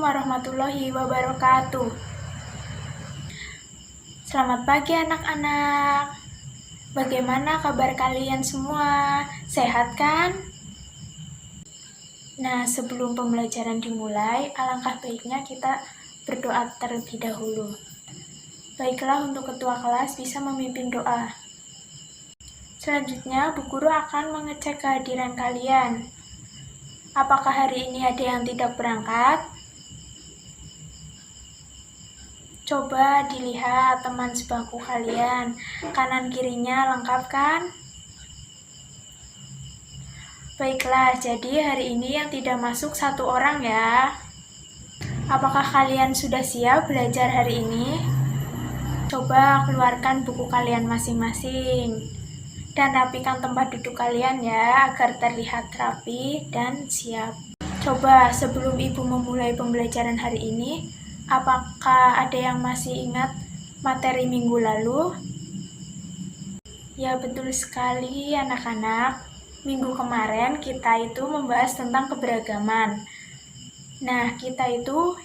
warahmatullahi wabarakatuh. Selamat pagi anak-anak. Bagaimana kabar kalian semua? Sehat kan? Nah, sebelum pembelajaran dimulai, alangkah baiknya kita berdoa terlebih dahulu. Baiklah, untuk ketua kelas bisa memimpin doa. Selanjutnya, Bu Guru akan mengecek kehadiran kalian. Apakah hari ini ada yang tidak berangkat? Coba dilihat teman sebangku kalian, kanan kirinya lengkap kan? Baiklah, jadi hari ini yang tidak masuk 1 orang ya. Apakah kalian sudah siap belajar hari ini? Coba keluarkan buku kalian masing-masing dan rapikan tempat duduk kalian ya, agar terlihat rapi dan siap. Coba sebelum Ibu memulai pembelajaran hari ini, apakah ada yang masih ingat materi minggu lalu? Ya, betul sekali anak-anak. Minggu kemarin kita itu membahas tentang keberagaman. Nah, kita itu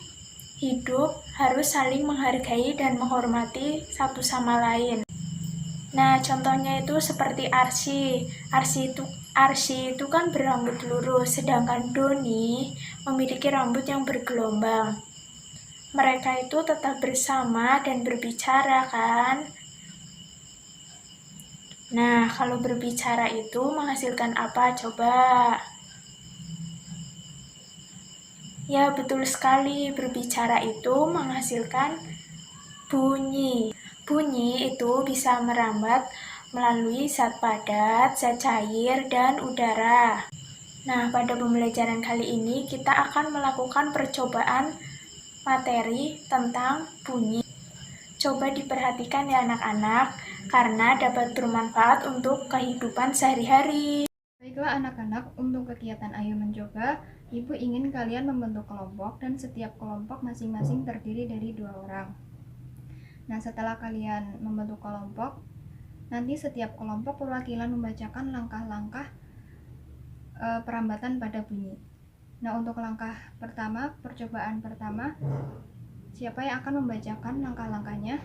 hidup harus saling menghargai dan menghormati satu sama lain. Nah, contohnya itu seperti Arsy. Arsy itu kan berambut lurus, sedangkan Doni memiliki rambut yang bergelombang. Mereka itu tetap bersama dan berbicara kan? Nah, kalau berbicara itu menghasilkan apa coba? Ya, betul sekali. Berbicara itu menghasilkan bunyi. Bunyi itu bisa merambat melalui zat padat, zat cair, dan udara. Nah, pada pembelajaran kali ini kita akan melakukan percobaan materi tentang bunyi. Coba diperhatikan ya anak-anak, karena dapat bermanfaat untuk kehidupan sehari-hari. Baiklah anak-anak, untuk kegiatan Ayo Mencoba, Ibu ingin kalian membentuk kelompok dan setiap kelompok masing-masing terdiri dari 2 orang. Nah, setelah kalian membentuk kelompok, nanti setiap kelompok perwakilan membacakan langkah-langkah perambatan pada bunyi. Nah, untuk langkah pertama, percobaan pertama, siapa yang akan membacakan langkah-langkahnya?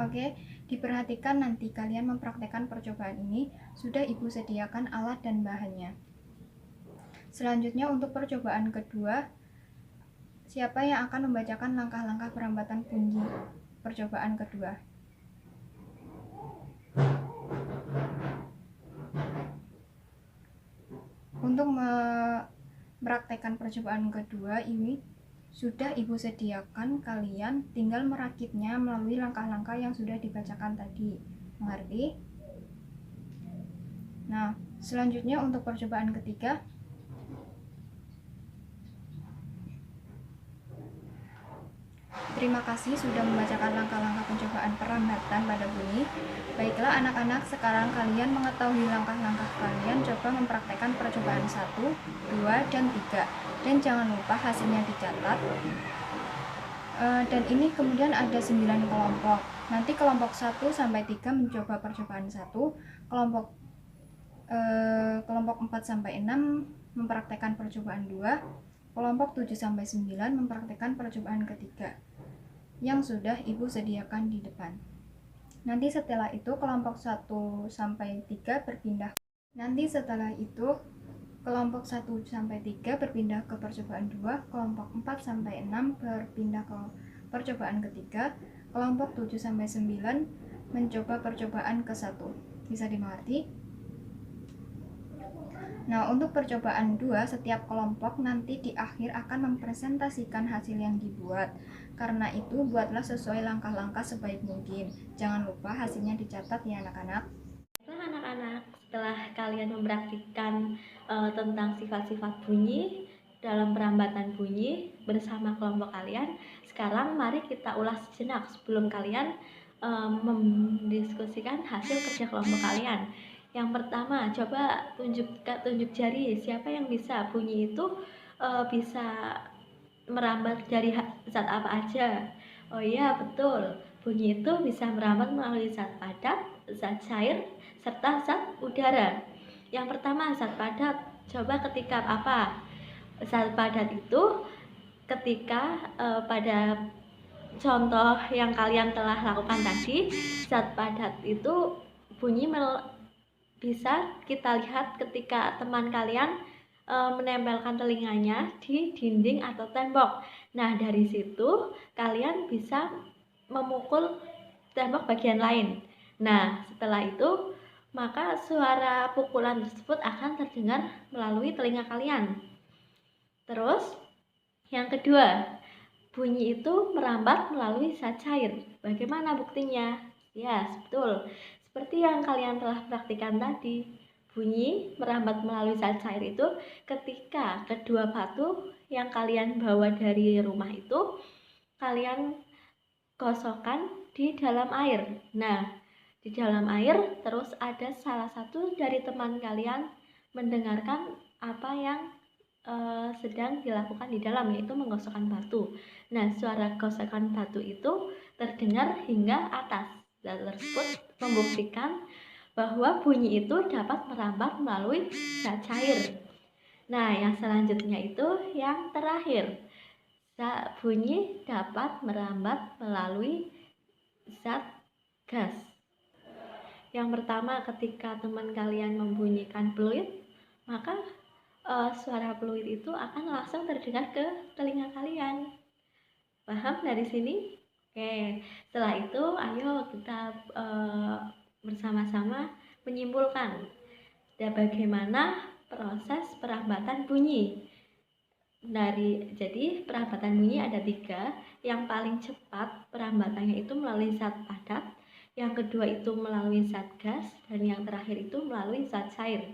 Oke, diperhatikan nanti kalian mempraktekkan percobaan ini, sudah Ibu sediakan alat dan bahannya. Selanjutnya untuk percobaan kedua, siapa yang akan membacakan langkah-langkah perambatan bunyi percobaan kedua? Untuk mempraktekkan percobaan kedua ini sudah Ibu sediakan, kalian tinggal merakitnya melalui langkah-langkah yang sudah dibacakan tadi. Mengerti? Nah, selanjutnya untuk percobaan ketiga, terima kasih sudah membacakan langkah-langkah pencobaan perambatan pada bunyi. Baiklah anak-anak, sekarang kalian mengetahui langkah-langkah kalian, coba mempraktekkan percobaan 1, 2, dan 3. Dan jangan lupa hasilnya dicatat. Dan ini kemudian ada 9 kelompok. Nanti kelompok 1 sampai 3 mencoba percobaan 1, kelompok 4 sampai 6 mempraktekkan percobaan 2, kelompok 7 sampai 9 mempraktekkan percobaan ketiga yang sudah Ibu sediakan di depan. Nanti setelah itu kelompok 1 sampai 3 berpindah. Nanti setelah itu kelompok 1 sampai 3 berpindah ke percobaan 2, kelompok 4 sampai 6 berpindah ke percobaan ketiga, kelompok 7 sampai 9 mencoba percobaan ke-1. Bisa dimengerti? Nah, untuk percobaan 2, setiap kelompok nanti di akhir akan mempresentasikan hasil yang dibuat. Karena itu, buatlah sesuai langkah-langkah sebaik mungkin. Jangan lupa hasilnya dicatat ya anak-anak. Baiklah anak-anak, setelah kalian mempraktikkan tentang sifat-sifat bunyi dalam perambatan bunyi bersama kelompok kalian, sekarang mari kita ulas sejenak sebelum kalian mendiskusikan hasil kerja kelompok kalian. Yang pertama, coba tunjuk jari, siapa yang bisa bunyi itu bisa merambat dari zat apa aja. Oh iya, betul, bunyi itu bisa merambat melalui zat padat, zat cair, serta zat udara. Yang pertama, zat padat. Coba ketika apa? Zat padat itu ketika pada contoh yang kalian telah lakukan tadi, zat padat itu bunyi bisa kita lihat ketika teman kalian menempelkan telinganya di dinding atau tembok. Nah, dari situ kalian bisa memukul tembok bagian lain. Nah, setelah itu maka suara pukulan tersebut akan terdengar melalui telinga kalian. Terus, yang kedua, bunyi itu merambat melalui zat cair. Bagaimana buktinya? Ya, betul. Seperti yang kalian telah praktikkan tadi, bunyi merambat melalui zat cair itu ketika kedua batu yang kalian bawa dari rumah itu kalian gosokkan di dalam air. Nah, di dalam air terus ada salah satu dari teman kalian mendengarkan apa yang sedang dilakukan di dalam, yaitu menggosokkan batu. Nah, suara gosokan batu itu terdengar hingga atas. Dan tersebut membuktikan bahwa bunyi itu dapat merambat melalui zat cair. Nah, yang selanjutnya itu yang terakhir. Bunyi dapat merambat melalui zat gas. Yang pertama, ketika teman kalian membunyikan peluit, maka suara peluit itu akan langsung terdengar ke telinga kalian. Paham dari sini? Oke, setelah itu ayo kita bersama-sama menyimpulkan bagaimana proses perambatan bunyi. Jadi perambatan bunyi ada 3. Yang paling cepat perambatannya itu melalui zat padat, yang kedua itu melalui zat gas, dan yang terakhir itu melalui zat cair.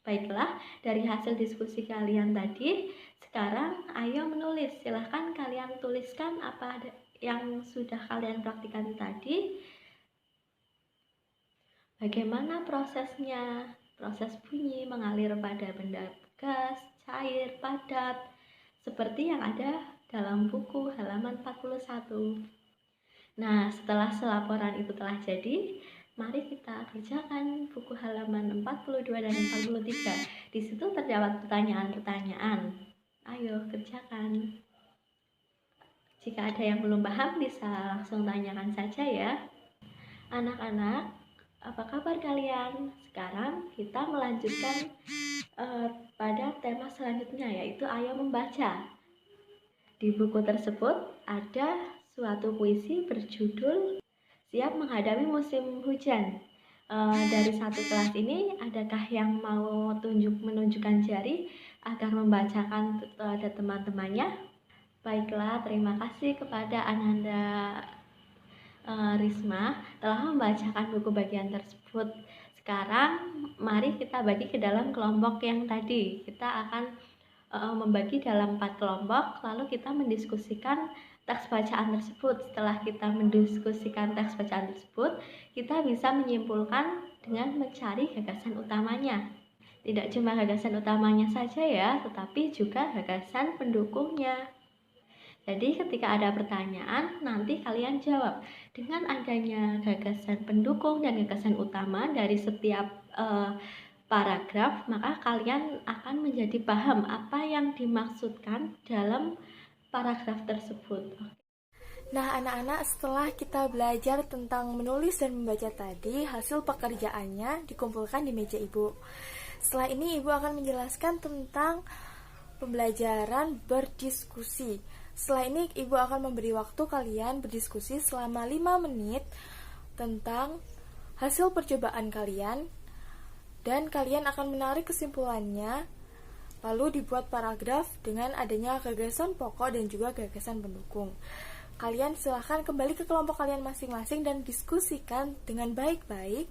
Baiklah, dari hasil diskusi kalian tadi, sekarang ayo menulis. Silahkan kalian tuliskan apa yang sudah kalian praktikkan tadi. Bagaimana prosesnya? Proses bunyi mengalir pada benda gas, cair, padat, seperti yang ada dalam buku halaman 41. Nah, setelah selaporan itu telah jadi, mari kita kerjakan buku halaman 42 dan 43. Di situ terdapat pertanyaan-pertanyaan. Ayo kerjakan. Jika ada yang belum paham bisa langsung tanyakan saja ya. Anak-anak, apa kabar kalian? Sekarang kita melanjutkan pada tema selanjutnya, yaitu ayo membaca. Di buku tersebut ada suatu puisi berjudul Siap Menghadapi Musim Hujan. Dari satu kelas ini, adakah yang mau menunjukkan jari agar membacakan kepada teman-temannya? Baiklah, terima kasih kepada Ananda Risma telah membacakan buku bagian tersebut. Sekarang mari kita bagi ke dalam kelompok yang tadi. Kita akan membagi dalam 4 kelompok, lalu kita mendiskusikan teks bacaan tersebut. Setelah kita mendiskusikan teks bacaan tersebut, kita bisa menyimpulkan dengan mencari gagasan utamanya. Tidak cuma gagasan utamanya saja ya, tetapi juga gagasan pendukungnya. Jadi ketika ada pertanyaan, nanti kalian jawab. Dengan adanya gagasan pendukung dan gagasan utama dari setiap paragraf, maka kalian akan menjadi paham apa yang dimaksudkan dalam paragraf tersebut. Nah, anak-anak, setelah kita belajar tentang menulis dan membaca tadi, hasil pekerjaannya dikumpulkan di meja Ibu. Setelah ini Ibu akan menjelaskan tentang pembelajaran berdiskusi. Setelah ini Ibu akan memberi waktu kalian berdiskusi selama 5 menit tentang hasil percobaan kalian, dan kalian akan menarik kesimpulannya, lalu dibuat paragraf dengan adanya gagasan pokok dan juga gagasan pendukung. Kalian silahkan kembali ke kelompok kalian masing-masing dan diskusikan dengan baik-baik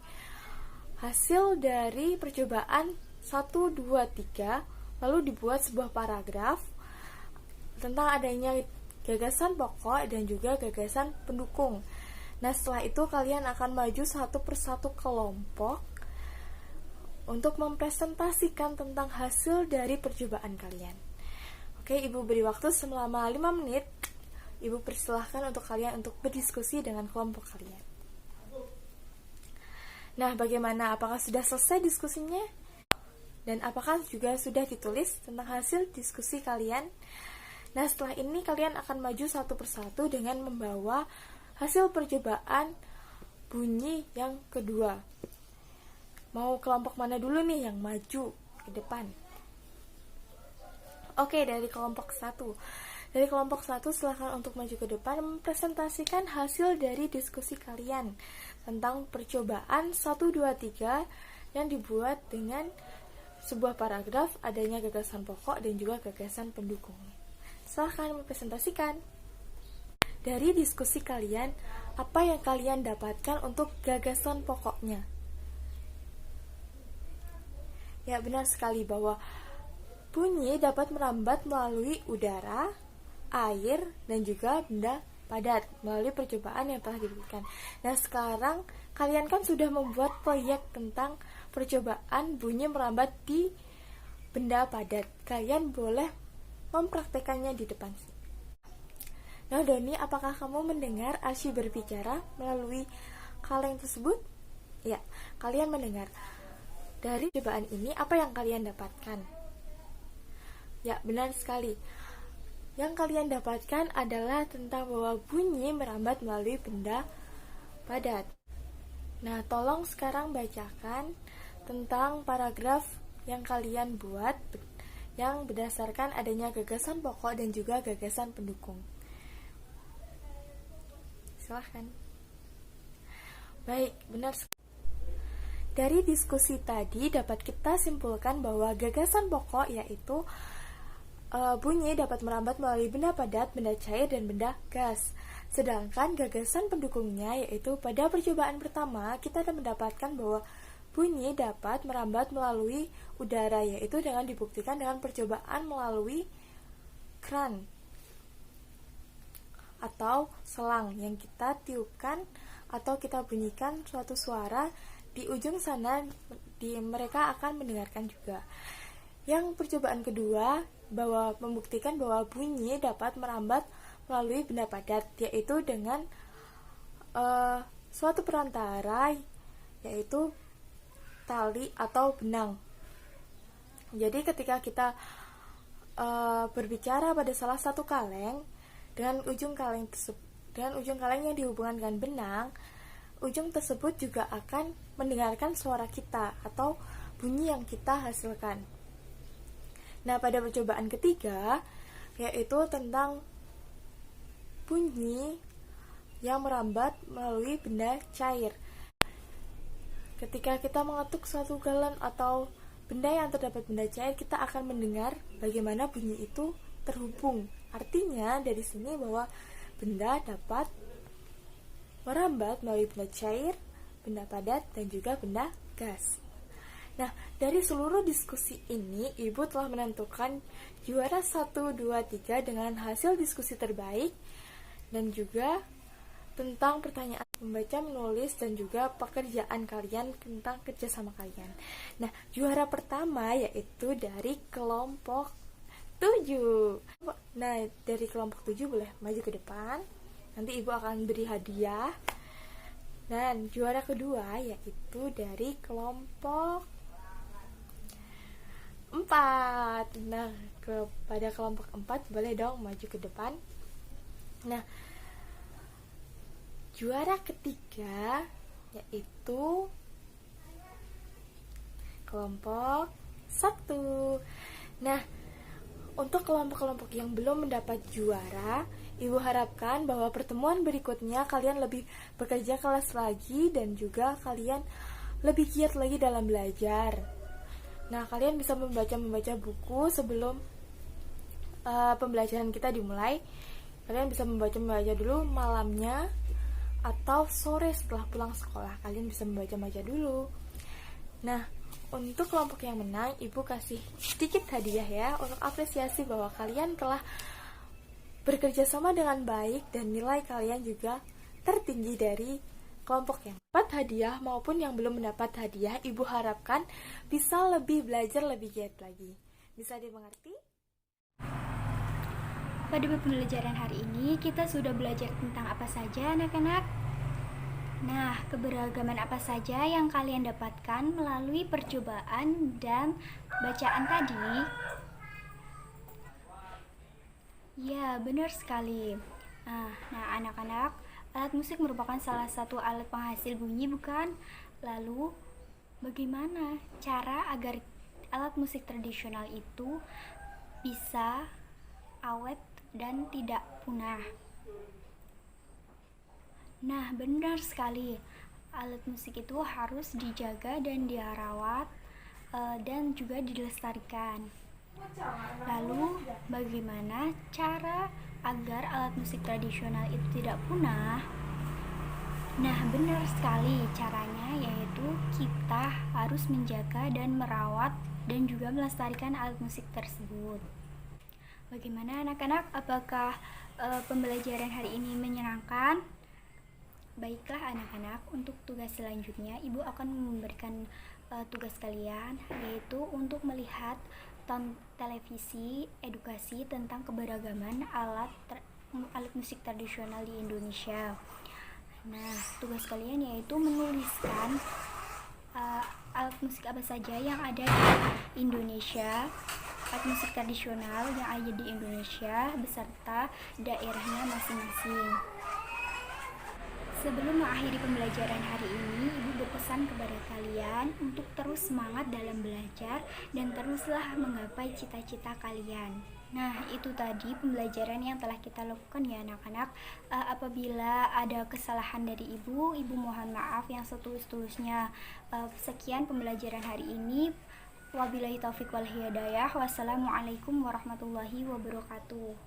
hasil dari percobaan 1, 2, 3, lalu dibuat sebuah paragraf tentang adanya gagasan pokok dan juga gagasan pendukung. Nah, setelah itu kalian akan maju satu persatu kelompok untuk mempresentasikan tentang hasil dari percobaan kalian. Oke, Ibu beri waktu selama 5 menit. Ibu persilahkan untuk kalian untuk berdiskusi dengan kelompok kalian. Nah, bagaimana? Apakah sudah selesai diskusinya? Dan apakah juga sudah ditulis tentang hasil diskusi kalian? Nah, setelah ini kalian akan maju satu persatu dengan membawa hasil percobaan bunyi yang kedua. Mau kelompok mana dulu nih yang maju ke depan? Oke, dari kelompok 1. Dari kelompok 1 silakan untuk maju ke depan mempresentasikan hasil dari diskusi kalian tentang percobaan 1, 2, 3 yang dibuat dengan sebuah paragraf, adanya gagasan pokok dan juga gagasan pendukung. Silahkan mempresentasikan. Dari diskusi kalian, apa yang kalian dapatkan untuk gagasan pokoknya? Ya, benar sekali bahwa bunyi dapat merambat melalui udara, air, dan juga benda padat melalui percobaan yang telah diberikan. Nah, sekarang kalian kan sudah membuat proyek tentang percobaan bunyi merambat di benda padat. Kalian boleh mempraktekannya di depan. Nah, Doni, apakah kamu mendengar Arsy berbicara melalui kaleng tersebut? Ya, kalian mendengar. Dari percobaan ini, apa yang kalian dapatkan? Ya, benar sekali. Yang kalian dapatkan adalah tentang bahwa bunyi merambat melalui benda padat. Nah, tolong sekarang bacakan tentang paragraf yang kalian buat yang berdasarkan adanya gagasan pokok dan juga gagasan pendukung. Silahkan. Baik, benar. Dari diskusi tadi dapat kita simpulkan bahwa gagasan pokok yaitu bunyi dapat merambat melalui benda padat, benda cair, dan benda gas. Sedangkan gagasan pendukungnya yaitu pada percobaan pertama kita mendapatkan bahwa bunyi dapat merambat melalui udara, yaitu dengan dibuktikan dengan percobaan melalui kran atau selang yang kita tiupkan atau kita bunyikan suatu suara di ujung sana, mereka akan mendengarkan juga. Yang percobaan kedua bahwa membuktikan bahwa bunyi dapat merambat melalui benda padat, yaitu dengan suatu perantara, yaitu tali atau benang. Jadi ketika kita berbicara pada salah satu kaleng dengan ujung kaleng yang dihubungkan dengan benang, ujung tersebut juga akan mendengarkan suara kita atau bunyi yang kita hasilkan. Nah, pada percobaan ketiga yaitu tentang bunyi yang merambat melalui benda cair. Ketika kita mengetuk suatu galon atau benda yang terdapat benda cair, kita akan mendengar bagaimana bunyi itu terhubung. Artinya dari sini bahwa benda dapat merambat melalui benda cair, benda padat, dan juga benda gas. Nah, dari seluruh diskusi ini, Ibu telah menentukan juara 1, 2, 3 dengan hasil diskusi terbaik dan juga tentang pertanyaan membaca, menulis, dan juga pekerjaan kalian tentang kerjasama kalian. Nah, juara pertama yaitu dari kelompok 7. Nah, dari kelompok 7 boleh maju ke depan. Nanti Ibu akan beri hadiah. Dan juara kedua yaitu dari kelompok 4. Nah, pada kelompok 4 boleh dong maju ke depan. Nah, juara ketiga yaitu kelompok 1. Nah, untuk kelompok-kelompok yang belum mendapat juara, Ibu harapkan bahwa pertemuan berikutnya kalian lebih bekerja keras lagi dan juga kalian lebih giat lagi dalam belajar. Nah, kalian bisa membaca buku sebelum pembelajaran kita dimulai. Kalian bisa membaca dulu malamnya atau sore setelah pulang sekolah. Kalian bisa membaca dulu. Nah, untuk kelompok yang menang, Ibu kasih sedikit hadiah ya untuk apresiasi bahwa kalian telah bekerja sama dengan baik dan nilai kalian juga tertinggi dari kelompok yang dapat hadiah maupun yang belum mendapat hadiah. Ibu harapkan bisa lebih belajar lebih giat lagi. Bisa dimengerti? Pada pembelajaran hari ini kita sudah belajar tentang apa saja anak-anak? Nah, keberagaman apa saja yang kalian dapatkan melalui percobaan dan bacaan tadi? Ya, benar sekali. Nah, anak-anak, alat musik merupakan salah satu alat penghasil bunyi, bukan? Lalu, bagaimana cara agar alat musik tradisional itu bisa awet dan tidak punah? Nah, benar sekali. Alat musik itu harus dijaga dan dirawat dan juga dilestarikan. Lalu, bagaimana cara agar alat musik tradisional itu tidak punah? Nah, benar sekali caranya, yaitu kita harus menjaga dan merawat dan juga melestarikan alat musik tersebut. Bagaimana anak-anak? Apakah pembelajaran hari ini menyenangkan? Baiklah anak-anak, untuk tugas selanjutnya Ibu akan memberikan tugas kalian, yaitu untuk melihat televisi edukasi tentang keberagaman alat musik tradisional di Indonesia. Nah, tugas kalian yaitu menuliskan alat musik apa saja yang ada di Indonesia, alat musik tradisional yang ada di Indonesia beserta daerahnya masing-masing. Sebelum mengakhiri pembelajaran hari ini, Ibu berpesan kepada kalian untuk terus semangat dalam belajar dan teruslah menggapai cita-cita kalian. Nah, itu tadi pembelajaran yang telah kita lakukan ya anak-anak. Apabila ada kesalahan dari Ibu mohon maaf yang setulus-tulusnya. Sekian pembelajaran hari ini. Wabillahi taufiq wal hidayah. Wassalamualaikum warahmatullahi wabarakatuh.